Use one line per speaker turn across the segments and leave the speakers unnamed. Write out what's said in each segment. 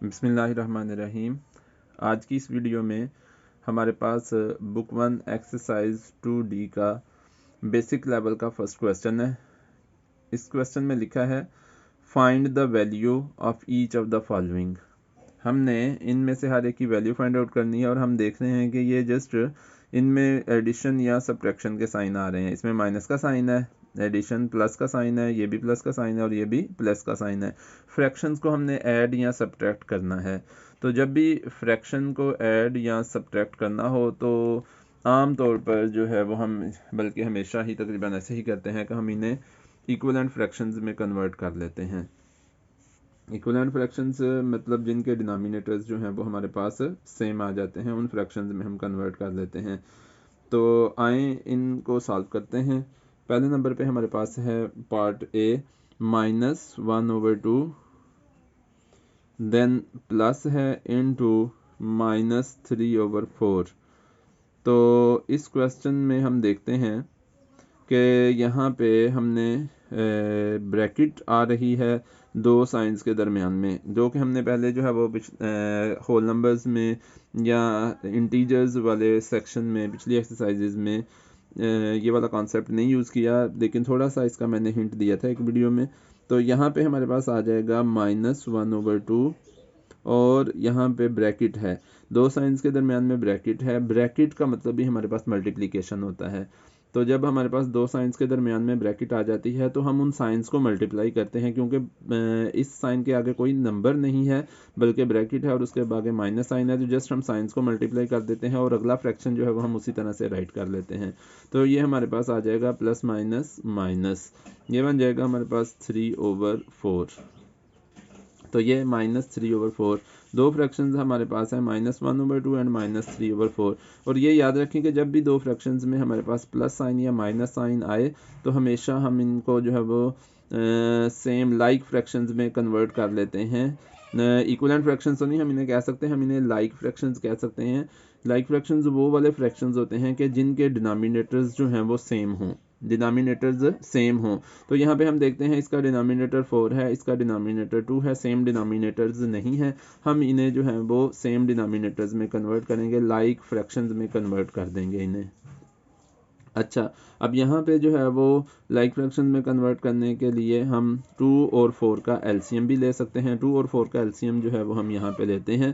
बिस्मिल्लाहिर्रहमानिर्रहीम। आज की इस वीडियो में हमारे पास बुक 1 एक्सरसाइज 2D का बेसिक लेवल का फर्स्ट क्वेश्चन है। इस क्वेश्चन में लिखा है find the value of each of the following. हमने इनमें से हर एक की वैल्यू फाइंड आउट करनी है और हम देख रहे हैं कि ये जस्ट इनमें एडिशन या सब्ट्रैक्शन के साइन आ रहे हैं। इसमें माइनस का साइन है, एडिशन प्लस का साइन है, ये भी प्लस का साइन है और ये भी प्लस का साइन है। फ्रैक्शंस को हमने ऐड या सब्ट्रैक्ट करना है। तो जब भी फ्रैक्शन को ऐड या सब्ट्रैक्ट करना हो तो आम तौर पर जो है वो हम बल्कि हमेशा ही तकरीबन ऐसे ही करते हैं कि हम इन्हें इक्विवेलेंट फ्रैक्शंस में कन्वर्ट कर लेते हैं। इक्विवेलेंट फ्रैक्शंस मतलब जिनके डिनोमिनेटर्स जो हैं वो हमारे पास सेम आ जाते हैं, उन फ्रैक्शंस में हम कन्वर्ट कर लेते हैं। तो आए इनको सॉल्व करते हैं। पहले नंबर पे हमारे पास है पार्ट ए -1/2, देन प्लस है इनटू -3/4। तो इस क्वेश्चन में हम देखते हैं कि यहाँ पे हमने ब्रैकेट आ रही है दो साइंस के दरमियान में, जो कि हमने पहले जो है वो होल नंबर्स में या इंटीजर्स वाले सेक्शन में पिछली एक्सरसाइजेज में ये वाला कॉन्सेप्ट नहीं यूज़ किया, लेकिन थोड़ा सा इसका मैंने हिंट दिया था एक वीडियो में। तो यहाँ पे हमारे पास आ जाएगा -1/2 और यहाँ पे ब्रैकेट है, दो साइंस के दरमियान में ब्रैकेट है। ब्रैकेट का मतलब भी हमारे पास मल्टीप्लिकेशन होता है। तो जब हमारे पास दो साइंस के दरमियान में ब्रैकेट आ जाती है तो हम उन साइंस को मल्टीप्लाई करते हैं, क्योंकि इस साइन के आगे कोई नंबर नहीं है बल्कि ब्रैकेट है और उसके आगे माइनस साइन है। तो जस्ट हम साइंस को मल्टीप्लाई कर देते हैं और अगला फ्रैक्शन जो है वो हम उसी तरह से राइट कर लेते हैं। तो ये हमारे पास आ जाएगा प्लस माइनस माइनस, ये बन जाएगा हमारे पास 3/4। तो ये -3/4 दो फ्रैक्शंस हमारे पास है, -1/2 एंड -3/4। और ये याद रखें कि जब भी दो फ्रैक्शंस में हमारे पास प्लस साइन या माइनस साइन आए तो हमेशा हम इनको जो है वो सेम लाइक फ्रैक्शंस में कन्वर्ट कर लेते हैं। इक्विवेलेंट फ्रैक्शंस तो नहीं हम इन्हें कह सकते, हम इन्हें लाइक फ्रैक्शंस कह सकते हैं। लाइक फ्रैक्शंस वो वाले फ्रैक्शंस होते हैं कि जिनके डिनोमिनेटर्स जो हैं वो सेम हों, डिनोमिनेटर्स सेम हों। तो यहाँ पे हम देखते हैं इसका डिनोमिनेटर 4 है, इसका डिनोमिनेटर 2 है, सेम डिनोमिनेटर्स नहीं है। हम इन्हें जो है वो सेम डिनोमिनेटर्स में कन्वर्ट करेंगे, लाइक फ्रैक्शंस में कन्वर्ट कर देंगे इन्हें। अच्छा, अब यहाँ पे जो है वो लाइक फ्रैक्शन में कन्वर्ट करने के लिए हम 2 और 4 का एलसीएम भी ले सकते हैं। 2 और 4 का एलसीएम जो है वो हम यहाँ पे लेते हैं।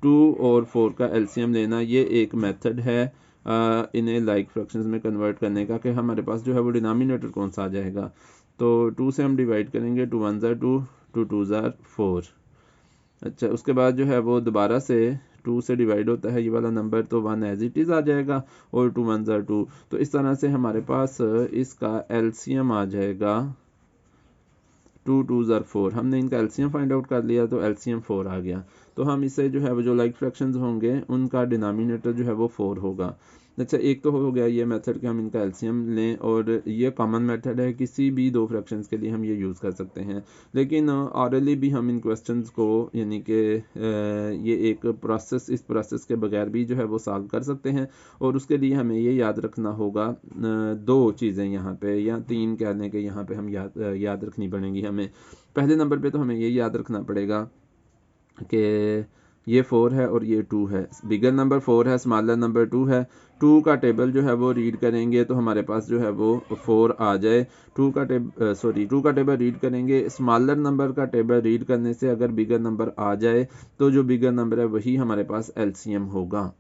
2 और 4 का एलसीएम लेना ये एक मेथड है इन्हें लाइक फ्रैक्शंस में कन्वर्ट करने का, कि हमारे पास जो है वो डिनोमिनेटर कौन सा आ जाएगा। तो 2 से हम डिवाइड करेंगे, 2 1 ज़ार 2, 2 2 ज़ार 4। अच्छा, उसके बाद जो है वो दोबारा से 2 से डिवाइड होता है ये वाला नंबर, तो 1 एज इट इज़ आ जाएगा और 2 1 ज़ार 2। तो इस तरह से हमारे पास इसका एलसीएम आ जाएगा 2 2 ज़ार 4। हमने इनका एलसीएम फाइंड आउट कर लिया तो एलसीएम 4 आ गया। तो हम इसे जो है वो जो लाइक फ्रैक्शंस होंगे उनका डिनोमिनेटर जो है वो 4 होगा। अच्छा, एक तो हो गया ये मेथड कि हम इनका एलसीएम लें, और ये कॉमन मेथड है, किसी भी दो फ्रैक्शंस के लिए हम ये यूज़ कर सकते हैं। लेकिन ऑरली भी हम इन क्वेश्चंस को यानी कि ये एक प्रोसेस, इस प्रोसेस के बगैर भी जो है वो सॉल्व कर सकते हैं। और उसके लिए हमें ये याद रखना होगा दो चीज़ें यहाँ पे, या तीन कहने के यहाँ पे हम याद रखनी पड़ेंगी हमें। पहले नंबर पे तो हमें ये याद रखना पड़ेगा कि ये 4 है और ये 2 है। बिगर नंबर 4 है, स्मॉलर नंबर 2 है। 2 का टेबल जो है वो रीड करेंगे तो हमारे पास जो है वो 4 आ जाए। 2 का टेबल रीड करेंगे, स्मॉलर नंबर का टेबल रीड करने से अगर बिगर नंबर आ जाए तो जो बिगर नंबर है वही हमारे पास एलसीएम होगा।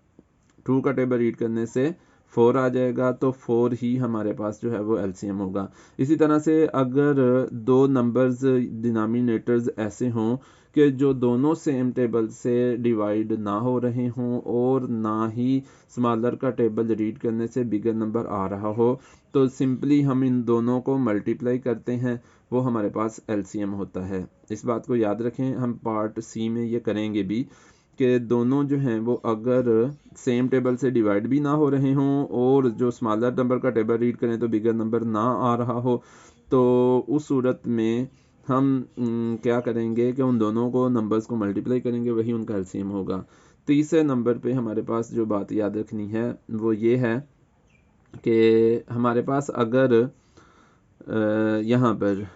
2 का टेबल रीड करने से 4 आ जाएगा तो 4 ही हमारे पास जो है वो एलसीएम होगा। इसी तरह से अगर दो नंबर्स डिनोमिनेटर्स ऐसे हों कि जो दोनों सेम टेबल से डिवाइड ना हो रहे हों और ना ही स्मॉलर का टेबल रीड करने से बिगर नंबर आ रहा हो, तो सिंपली हम इन दोनों को मल्टीप्लाई करते हैं, वो हमारे पास एलसीएम होता है। इस बात को याद रखें, हम पार्ट सी में ये करेंगे भी कि दोनों जो हैं वो अगर सेम टेबल से डिवाइड भी ना हो रहे हों और जो स्मॉलर नंबर का टेबल रीड करें तो बिगर नंबर ना आ रहा हो, तो उस सूरत में हम क्या करेंगे कि उन दोनों को नंबर्स को मल्टीप्लाई करेंगे, वही उनका एलसीएम होगा। तीसरे नंबर पे हमारे पास जो बात याद रखनी है वो ये है कि हमारे पास अगर यहाँ पर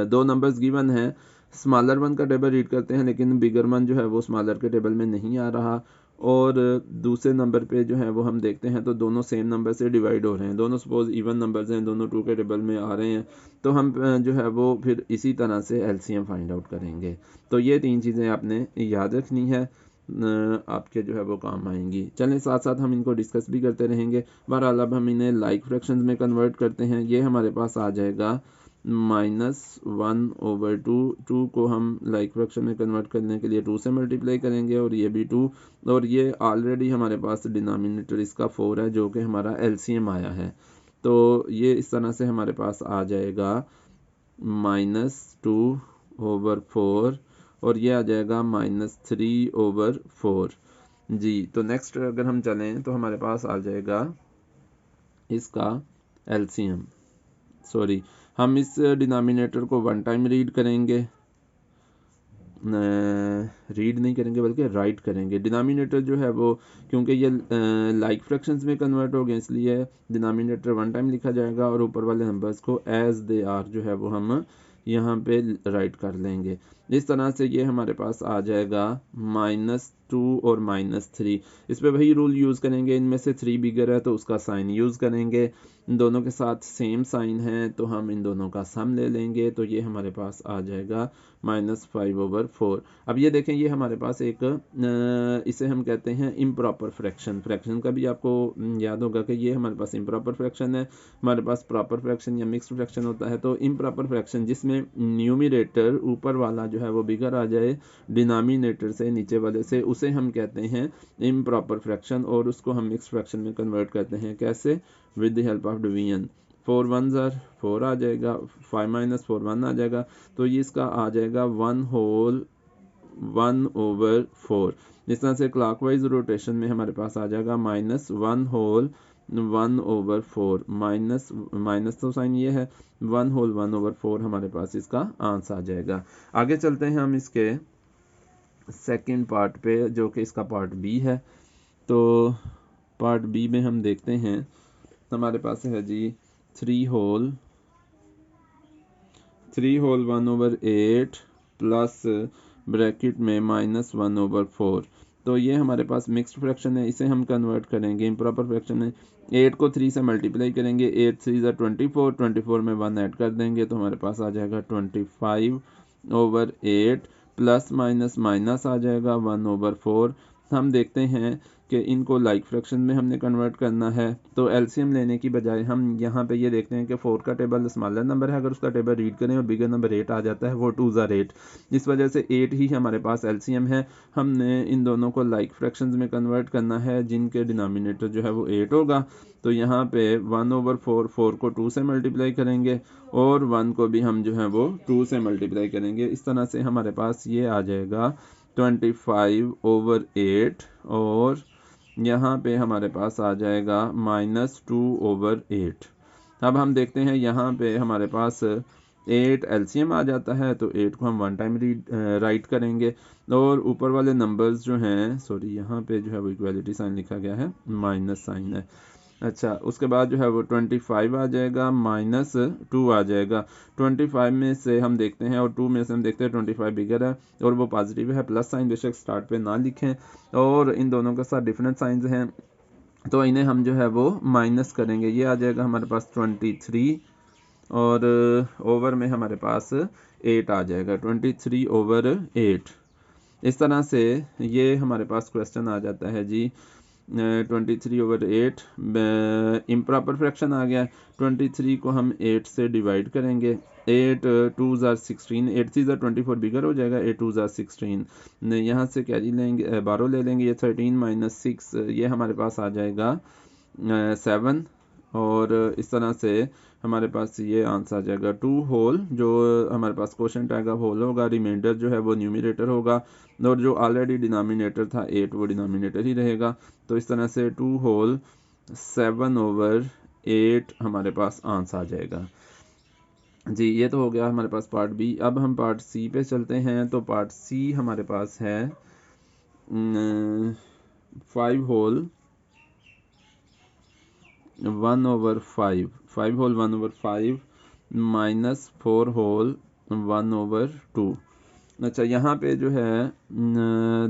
दो नंबर्स गिवन हैं, स्मॉलर वन का टेबल रीड करते हैं, लेकिन बिगर वन जो है वो स्मॉलर के टेबल में नहीं आ रहा। और दूसरे नंबर पे जो है वो हम देखते हैं तो दोनों सेम नंबर से डिवाइड हो रहे हैं, दोनों सपोज इवन नंबर्स हैं, दोनों 2 के टेबल में आ रहे हैं, तो हम जो है वो फिर इसी तरह से एलसीएम फाइंड आउट करेंगे। तो ये 3 चीज़ें आपने याद रखनी है, आपके जो है वो काम आएंगी। चलें साथ साथ हम इनको डिस्कस भी करते रहेंगे। बहरहाल अब हम इन्हें लाइक फ्रैक्शंस में कन्वर्ट करते हैं। ये हमारे पास आ जाएगा -1/2। 2 को हम लाइक फ्रैक्शन में कन्वर्ट करने के लिए 2 से मल्टीप्लाई करेंगे, और ये भी 2, और ये ऑलरेडी हमारे पास डिनोमिनेटर इसका 4 है, जो कि हमारा एलसीएम आया है। तो ये इस तरह से हमारे पास आ जाएगा -2/4, और ये आ जाएगा -3/4। जी, तो नेक्स्ट अगर हम चलें तो हमारे पास आ जाएगा इसका एलसीएम। सॉरी, हम इस डिनोमिनेटर को 1 टाइम रीड करेंगे, रीड नहीं करेंगे बल्कि राइट करेंगे। डिनोमिनेटर जो है वो, क्योंकि ये लाइक फ्रैक्शंस में कन्वर्ट हो गए, इसलिए डिनोमिनेटर 1 टाइम लिखा जाएगा, और ऊपर वाले नंबर्स को एज दे आर जो है वो हम यहाँ पे राइट कर लेंगे। इस तरह से ये हमारे पास आ जाएगा -2 और -3। इस पे वही रूल यूज़ करेंगे, इनमें से 3 बिगर है तो उसका साइन यूज़ करेंगे, इन दोनों के साथ सेम साइन है तो हम इन दोनों का सम ले लेंगे, तो ये हमारे पास आ जाएगा -5/4। अब ये देखें, ये हमारे पास एक इसे हम कहते हैं इम्प्रॉपर फ्रैक्शन। फ्रैक्शन का भी आपको याद होगा कि ये हमारे पास इम्प्रॉपर फ्रैक्शन है, हमारे पास प्रॉपर फ्रैक्शन या मिक्स्ड फ्रैक्शन होता है। तो इम्प्रॉपर फ्रैक्शन जिसमें न्यूमिनेटर ऊपर वाला जो है वो बिगर आ जाए डिनोमिनेटर से, नीचे वाले से, उसे हम कहते हैं इम्प्रॉपर फ्रैक्शन, और उसको हम मिक्स्ड फ्रैक्शन में कन्वर्ट करते हैं। कैसे? With the help of division. 4 1s are 4 आ जाएगा, 5 - 4 1 आ जाएगा, तो ये इसका आ जाएगा 1/4। इस तरह से क्लॉकवाइज रोटेशन में हमारे पास आ जाएगा -1/4, माइनस तो साइन ये है, 1/4 हमारे पास इसका आंसर आ जाएगा। आगे चलते हैं हम इसके सेकंड पार्ट पे, जो कि इसका पार्ट बी है। तो पार्ट बी में हम देखते हैं, हमारे पास है जी 3 होल 1/8 प्लस ब्रैकेट में -1/4। तो ये हमारे पास मिक्स्ड फ्रैक्शन है, इसे हम कन्वर्ट करेंगे इम्प्रॉपर फ्रैक्शन है। 8 को 3 से मल्टीप्लाई करेंगे, 8 3 ज़ा 24, 24 में 1 ऐड कर देंगे, तो हमारे पास आ जाएगा 25/8 प्लस माइनस माइनस आ जाएगा 1/4। हम देखते हैं कि इनको लाइक फ्रैक्शन में हमने कन्वर्ट करना है, तो एलसीएम लेने की बजाय हम यहाँ पे ये देखते हैं कि 4 का टेबल स्मॉलर नंबर है, अगर उसका टेबल रीड करें और बिगर नंबर 8 आ जाता है, वो 2 ज़ा 8, इस वजह से 8 ही हमारे पास एलसीएम है। हमने इन दोनों को लाइक फ्रैक्शंस में कन्वर्ट करना है जिनके डिनोमिनेटर जो है वो 8 होगा। तो यहाँ पे 1/4, 4 को 2 से मल्टीप्लाई करेंगे, और 1 को भी हम जो है वो 2 से मल्टीप्लाई करेंगे। इस तरह से हमारे पास ये आ जाएगा 25/8, और यहाँ पे हमारे पास आ जाएगा -2/8। अब हम देखते हैं यहाँ पे हमारे पास 8 एलसीएम आ जाता है, तो 8 को हम 1 टाइम राइट करेंगे, और ऊपर वाले नंबर्स जो हैं, सॉरी यहाँ पे जो है वो इक्वलिटी साइन लिखा गया है, माइनस साइन है। अच्छा, उसके बाद जो है वो 25 आ जाएगा, -2 आ जाएगा। 25 में से हम देखते हैं और 2 में से हम देखते हैं 25 बिगर है और वो पॉजिटिव है, प्लस साइन बेशक स्टार्ट पे ना लिखें, और इन दोनों के साथ डिफरेंट साइंस हैं, तो इन्हें हम जो है वो माइनस करेंगे। ये आ जाएगा हमारे पास 23, और ओवर में हमारे पास 8 आ जाएगा, 23/8। इस तरह से ये हमारे पास क्वेश्चन आ जाता है जी 23/8। इम्प्रॉपर फ्रैक्शन आ गया। 23 को हम 8 से डिवाइड करेंगे, 8 2 ज़ा 16, 8 3 ज़ा 24 बिगर हो जाएगा, 8 2 ज़ा 16, यहाँ से कैरी लेंगे, 12 ले लेंगे, ये 13 - 6, ये हमारे पास आ जाएगा 7, और इस तरह से हमारे पास ये आंसर आ जाएगा 2 होल, जो हमारे पास क्वोशंट आएगा होल होगा, रिमाइंडर जो है वो न्यूमिनेटर होगा, और जो ऑलरेडी डिनोमिनेटर था 8 वो डिनोमिनेटर ही रहेगा। तो इस तरह से 2 होल 7/8 हमारे पास आंसर आ जाएगा जी। ये तो हो गया हमारे पास पार्ट बी। अब हम पार्ट सी पे चलते हैं। तो पार्ट सी हमारे पास है 5 होल 1/5, 5 होल 1/5 -4 होल 1/2। अच्छा, यहाँ पे जो है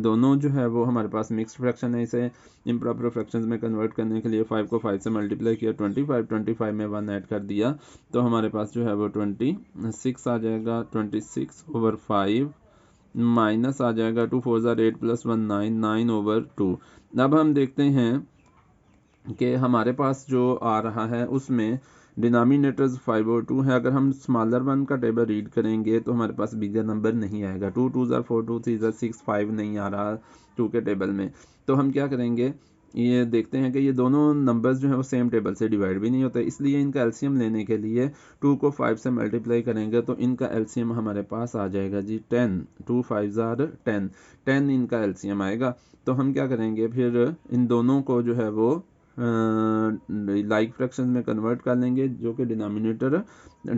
दोनों जो है वो हमारे पास मिक्स्ड फ्रैक्शन है। इसे इम्प्रॉपर फ्रैक्शंस में कन्वर्ट करने के लिए 5 को 5 से मल्टीप्लाई किया, 25 में 1 ऐड कर दिया, तो हमारे पास जो है वो 26 आ जाएगा। 26/5 माइनस आ जाएगा 2 4 ज़ार 8 + 1 9, 9/2। अब हम देखते हैं कि हमारे पास जो आ रहा है उसमें डिनोमिनेटर्स 5 और 2 है। अगर हम स्मॉलर वन का टेबल रीड करेंगे तो हमारे पास बिगर नंबर नहीं आएगा। 2 2 ज़ार 4, 2 3 ज़ार 6, 5 नहीं आ रहा 2 के टेबल में। तो हम क्या करेंगे, ये देखते हैं कि ये दोनों नंबर्स जो है वो सेम टेबल से डिवाइड भी नहीं होते, इसलिए इनका एलसीएम लेने के लिए 2 को 5 से मल्टीप्लाई करेंगे तो इनका एलसीएम हमारे पास आ जाएगा जी 10। 2 5 ज़ार 10, 10 इनका एलसीएम आएगा। तो हम क्या करेंगे, फिर इन दोनों को जो है वो लाइक फ्रैक्शन में कन्वर्ट कर लेंगे, जो कि डिनोमिनेटर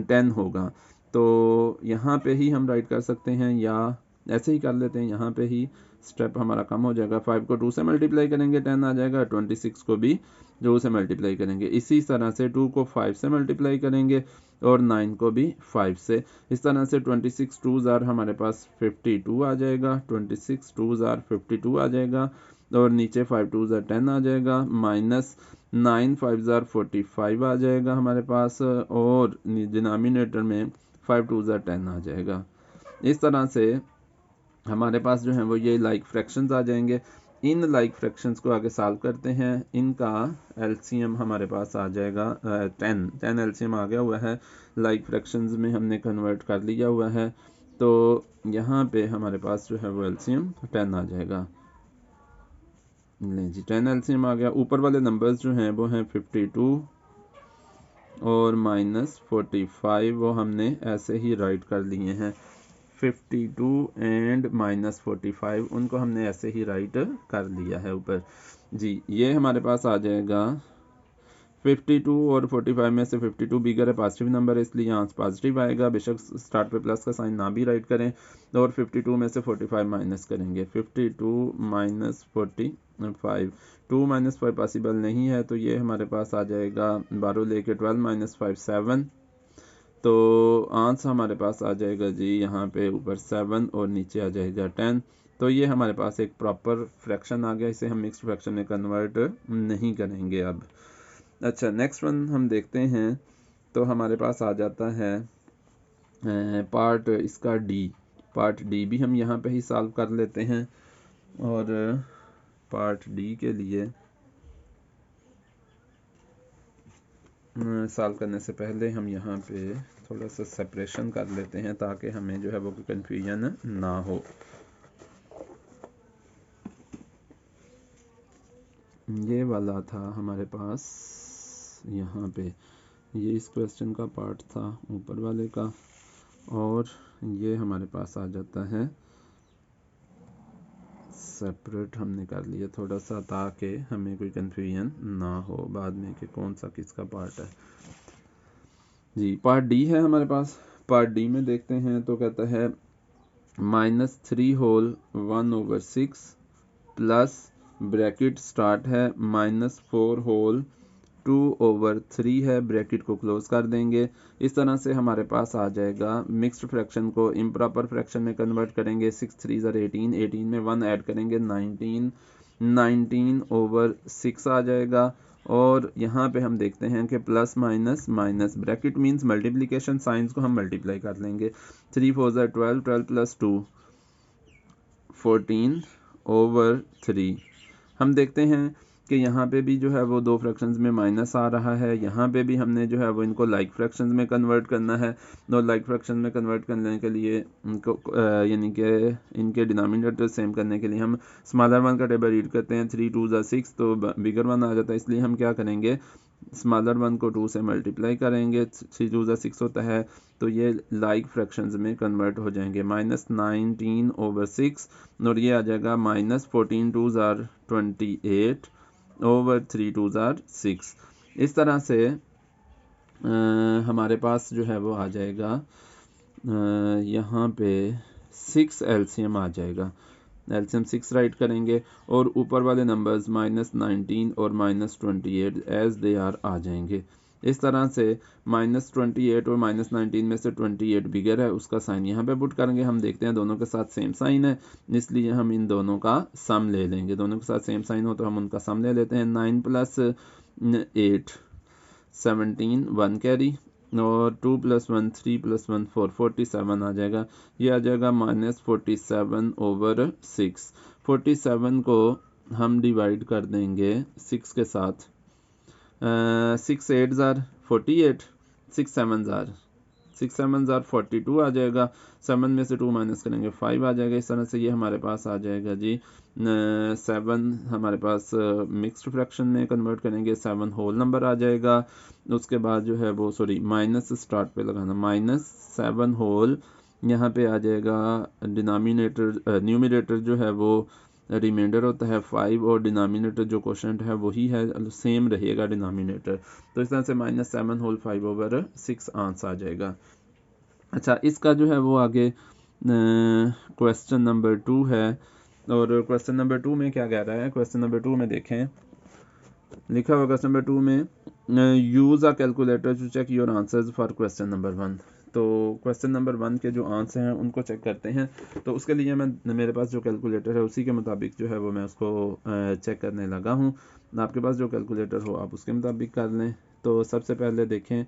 10 होगा। तो यहाँ पे ही हम राइट कर सकते हैं, या ऐसे ही कर लेते हैं, यहाँ पे ही स्टेप हमारा कम हो जाएगा। 5 को 2 से मल्टीप्लाई करेंगे 10 आ जाएगा, 26 को भी 2 से मल्टीप्लाई करेंगे। इसी तरह से 2 को 5 से मल्टीप्लाई करेंगे और 9 को भी 5 से। इस तरह से 26 2 ज़ार हमारे पास 52 आ जाएगा, 26 2 ज़ार 52 आ जाएगा, और नीचे 5 2 ज़ार 10 आ जाएगा, माइनस 9 5 ज़ार 45 आ जाएगा हमारे पास, और डिनोमिनेटर में 5 2 ज़ार 10 आ जाएगा। इस तरह से हमारे पास जो है वो ये लाइक फ्रैक्शंस आ जाएंगे। इन लाइक फ्रैक्शंस को आगे सॉल्व करते हैं। इनका एलसीएम हमारे पास आ जाएगा 10 एलसीएम आ गया हुआ है, लाइक फ्रैक्शंस में हमने कन्वर्ट कर लिया हुआ है। तो यहाँ पे हमारे पास जो है वो एलसीएम 10 आ जाएगा। नहीं जी, 10 एलसीएम आ गया। ऊपर वाले नंबर्स जो हैं वो हैं 52 और -45, वो हमने ऐसे ही राइट कर लिए हैं। 52 एंड -45 उनको हमने ऐसे ही राइट कर लिया है ऊपर जी। ये हमारे पास आ जाएगा 52 और 45 में से 52 बिगर है, पॉजिटिव नंबर है, इसलिए यहाँ पॉजिटिव आएगा। बेशक स्टार्ट पे प्लस का साइन ना भी राइट करें, और 52 में से 45 माइनस करेंगे। 52 माइनस 45, 2 माइनस 5 पॉसिबल नहीं है, तो ये हमारे पास आ जाएगा 12 लेके 12 माइनस 5 7। तो आंसर हमारे पास आ जाएगा जी यहाँ पे ऊपर 7 और नीचे आ जाएगा 10। तो ये हमारे पास एक प्रॉपर फ्रैक्शन आ गया। इसे हम मिक्स्ड फ्रैक्शन में कन्वर्ट नहीं करेंगे अब। अच्छा, नेक्स्ट वन हम देखते हैं। तो हमारे पास आ जाता है पार्ट इसका डी। पार्ट डी भी हम यहाँ पे ही सॉल्व कर लेते हैं, और पार्ट डी के लिए सॉल्व करने से पहले हम यहाँ पे थोड़ा सा सेपरेशन कर लेते हैं, ताकि हमें जो है वो कन्फ्यूजन ना हो। ये वाला था हमारे पास यहाँ पे, ये इस क्वेश्चन का पार्ट था ऊपर वाले का, और ये हमारे पास आ जाता है सेपरेट हमने कर लिया थोड़ा सा, ताकि हमें कोई कन्फ्यूजन ना हो बाद में कि कौन सा किसका पार्ट है जी। पार्ट डी है हमारे पास। पार्ट डी में देखते हैं तो कहता है -3 होल 1/6 प्लस ब्रैकेट स्टार्ट है -4 होल 2/3 है, ब्रैकेट को क्लोज कर देंगे। इस तरह से हमारे पास आ जाएगा। मिक्स्ड फ्रैक्शन को इम्प्रॉपर फ्रैक्शन में कन्वर्ट करेंगे। 6 3 ज़ार 18, 18 में 1 ऐड करेंगे 19, 19/6 आ जाएगा। और यहाँ पे हम देखते हैं कि plus minus minus, bracket means multiplication, science को हम मल्टीप्लाई कर लेंगे। 3 4 ज़ार 12, 12 + 2 14/3। हम देखते हैं कि यहाँ पे भी जो है वो दो फ्रैक्शंस में माइनस आ रहा है। यहाँ पे भी हमने जो है वो इनको लाइक फ्रैक्शंस में कन्वर्ट करना है। और लाइक फ्रैक्शन में कन्वर्ट करने के लिए इनको यानी कि इनके डिनोमिनेटर सेम करने के लिए हम स्मॉलर वन का टेबल रीड करते हैं। 3 2 ज़ार 6, तो बिगर वन आ जाता है, इसलिए हम क्या करेंगे, स्मॉलर वन को 2 से मल्टीप्लाई करेंगे। 3 2 ज़ार 6 होता है, तो ये लाइक फ्रैक्शंस में कन्वर्ट हो जाएंगे। -19/6, और ये आ जाएगा -14 2 ज़ार 28/3 2 ज़ार 6। इस तरह से हमारे पास जो है वो आ जाएगा यहाँ पे 6 एलसीएम आ जाएगा। एलसीएम 6 राइट करेंगे, और ऊपर वाले नंबर्स -19 और -28 एज दे आर आ जाएंगे। इस तरह से -28 और -19 में से 28 बिगर है, उसका साइन यहाँ पे पुट करेंगे। हम देखते हैं दोनों के साथ सेम साइन है, इसलिए हम इन दोनों का सम ले लेंगे। दोनों के साथ सेम साइन हो तो हम उनका सम ले लेते हैं। 9 + 8 17 1 कैरी, और 2 + 1 3 + 1 4 47 आ जाएगा। ये आ जाएगा -47/6। 47 को हम डिवाइड कर देंगे 6 के साथ। 6 8 ज़ार 48, 6 7 ज़ार 42 आ जाएगा। 7 में से 2 माइनस करेंगे 5 आ जाएगा। इस तरह से ये हमारे पास आ जाएगा जी 7। हमारे पास मिक्स्ड फ्रैक्शन में कन्वर्ट करेंगे 7 होल नंबर आ जाएगा। उसके बाद जो है वो सॉरी माइनस स्टार्ट पे लगाना, -7 होल यहाँ पे आ जाएगा। डिनोमिनेटर न्यूमरेटर जो है वो रिमाइंडर होता है 5 और डिनोमिनेटर जो क्वोशंट है वही है, सेम रहेगा डिनोमिनेटर। तो इस तरह से -7 होल 5/6 आंसर आ जाएगा। अच्छा, इसका जो है वो आगे क्वेश्चन नंबर 2 है, और क्वेश्चन नंबर 2 में क्या कह रहा है। क्वेश्चन नंबर 2 में देखें, लिखा हुआ क्वेश्चन नंबर 2 में use a calculator to check your answers for question number 1। तो क्वेश्चन नंबर 1 के जो आंसर हैं उनको चेक करते हैं। तो उसके लिए मैं मेरे पास जो कैलकुलेटर है उसी के मुताबिक जो है वो मैं उसको चेक करने लगा हूँ। आपके पास जो कैलकुलेटर हो आप उसके मुताबिक कर लें। तो सबसे पहले देखें,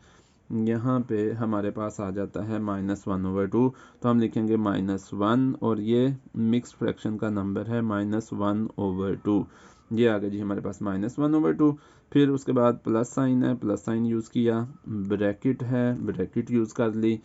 यहाँ पे हमारे पास आ जाता है -1/2, तो हम लिखेंगे -1, और ये मिक्स फ्रैक्शन का नंबर है -1/2। ये आ गया जी हमारे पास -1/2। फिर उसके बाद प्लस साइन है, प्लस साइन यूज़ किया, ब्रैकेट है, ब्रैकेट यूज़ कर ली।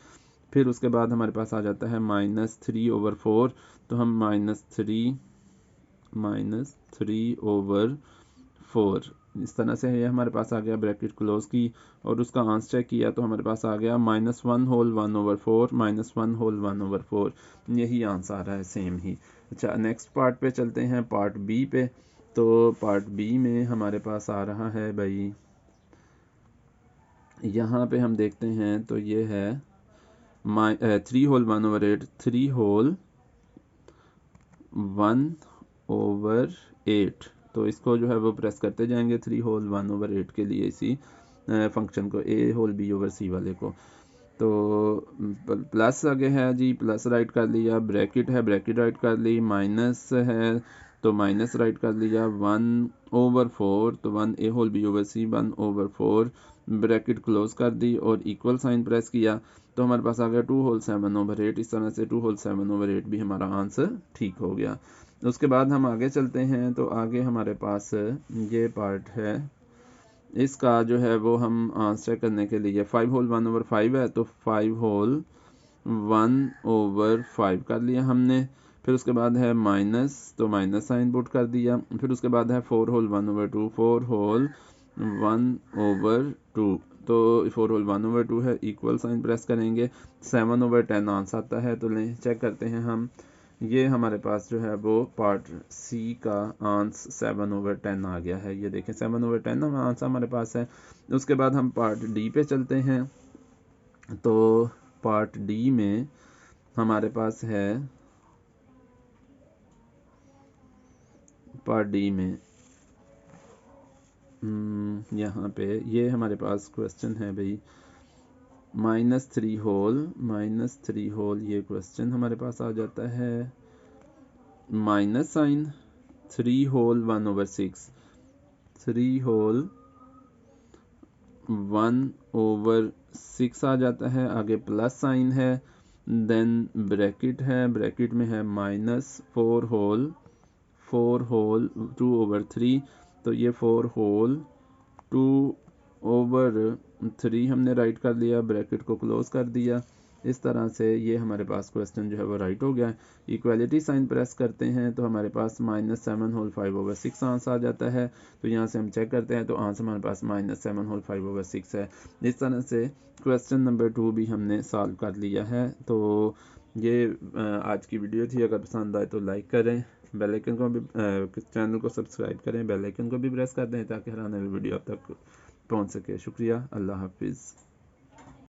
फिर उसके बाद हमारे पास आ जाता है -3/4, तो हम -3/4 इस तरह से ये हमारे पास आ गया। ब्रैकेट क्लोज की और उसका आंसर चेक किया तो हमारे पास आ गया -1 होल 1/4, -1 होल 1/4। यही आंसर आ रहा है, सेम ही। अच्छा, नेक्स्ट पार्ट पे चलते हैं, पार्ट बी पे। तो पार्ट बी में हमारे पास आ रहा है भाई, यहाँ पे हम देखते हैं तो ये है 3 होल 1/8, 3 होल 1/8। तो इसको जो है वो प्रेस करते जाएंगे 3 होल 1/8 के लिए, इसी फंक्शन को, a होल b/c वाले को। तो प्लस आगे है जी, प्लस राइट कर लिया, ब्रैकेट है, ब्रैकेट राइट कर ली, माइनस है तो माइनस राइट कर लिया, 1/4 तो 1 a whole b/c 1/4, bracket close कर दी और इक्वल साइन प्रेस किया तो हमारे पास आ गया 2 होल 7/8। इस तरह से 2 होल 7/8 भी हमारा आंसर ठीक हो गया। उसके बाद हम आगे चलते हैं, तो आगे हमारे पास ये पार्ट है, इसका जो है वो हम आंसर करने के लिए 5 होल 1/5 है, तो 5 होल 1/5 कर लिया हमने। फिर उसके बाद है माइनस, तो माइनस साइन पुट कर दिया। फिर उसके बाद है 4 होल 1/2, 4 होल 1/2, तो 4 होल 1/2 है, इक्वल साइन प्रेस करेंगे, 7/10 आंसर आता है। तो लें चेक करते हैं हम, ये हमारे पास जो है वो पार्ट सी का आंसर 7/10 आ गया है। ये देखें 7/10 आंसर हमारे पास है। उसके बाद हम पार्ट डी पे चलते हैं। तो पार्ट डी में हमारे पास है, पार्ट डी में यहाँ पे ये हमारे पास क्वेश्चन है भाई, -3 होल ये क्वेश्चन हमारे पास आ जाता है। माइनस साइन 3 होल 1/6, 3 होल 1/6 आ जाता है। आगे प्लस साइन है, देन ब्रैकेट है, ब्रैकेट में है -4 होल 2/3, तो ये 4 होल 2/3 हमने राइट कर लिया, ब्रैकेट को क्लोज कर दिया। इस तरह से ये हमारे पास क्वेश्चन जो है वो राइट हो गया। इक्वालिटी साइन प्रेस करते हैं तो हमारे पास -7 होल 5/6 आंसर आ जाता है। तो यहाँ से हम चेक करते हैं तो आंसर हमारे पास -7 होल 5/6 है। इस तरह से क्वेश्चन नंबर 2 भी हमने सॉल्व कर लिया है। तो ये आज की वीडियो थी। अगर पसंद आए तो लाइक करें, बेल आइकन को भी चैनल को सब्सक्राइब करें, बेल आइकन को भी प्रेस कर दें ताकि हर आने वाली वीडियो आप तक पहुंच सके। शुक्रिया, अल्लाह हाफिज़।